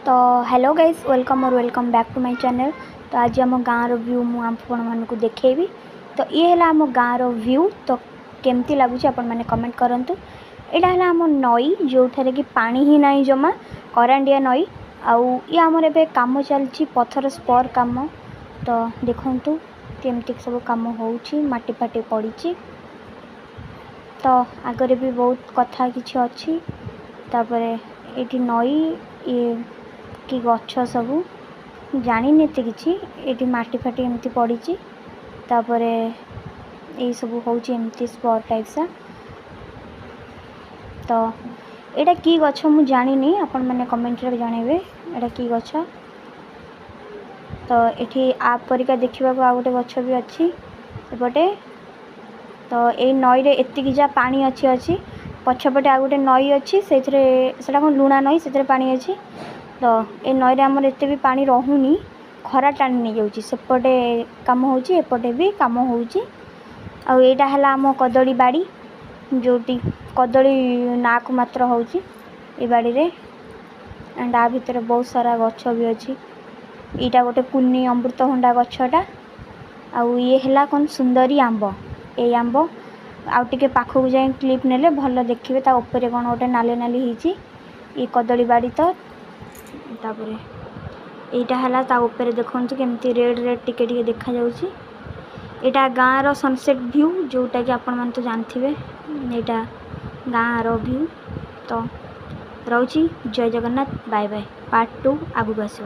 तो hello guys, welcome और welcome back to my channel. तो आज आम गाँव व्यू मुझे देखेबी। तो ये है आम गाँव व्यू। तो केमती लगुच आपण मैंने कमेंट करंतु। यहाँ है आम नई जो थे कि पानी ही ना जमा करांडिया नई आउ ये आमर ए कम चलती पथर स्पर कम। तो देखु केमती सब कम होटी फाटी पड़ी। तो आगरे भी बहुत कथा किछि अछि। तापर ये नई ये कि गछ सब जानी एत कि ये माटी फाटी एमती पड़ी। तापर ये सब होमती स्पर टाइप सा। तो यहाँ कि गछ मु जानी आपण मैंने कमेंट रे जानवे यहाँ कि गछ। तो ये आप परिका देखा आ गोटे गछ भी अच्छी एपटे। तो ये नई रे एतिक जा पानी अच्छी पछपटे आ गोटे नई अच्छी से कौन लुणा नई से पानी अच्छी। तो ये नई रे आमर एत भी पानी रहूनी खरा टाणी नहीं जाऊँगी सेपटे कम होपटे भी कम होटा है आम कदली बाड़ी जोटी कदली ना को मात्र होची ये बाड़ी रे। एंड आ भितर बहुत सारा गछ भी अच्छी। यहाँ गोटे कुनी अमृतभंडा गछटा आउ ये है कौन सुंदरी आंब। ये आंब आउ टिके पाखक जाए क्लिप नेले भल देखिए ता ऊपर कौन गोटे नाली नाली होची ये कदली बाड़ी। तो तापर यहाँ है ऊपर देखते केमती रेड रेड टिके टिके देखा जाउची। यहाँ गाँव रो सनसेट व्यू जोटा कि आपण मैंने तो जानते यहाँ गाँव रो व्यू। तो रोची जय जगन्नाथ, बाय बाय। पार्ट 2 आगू आस।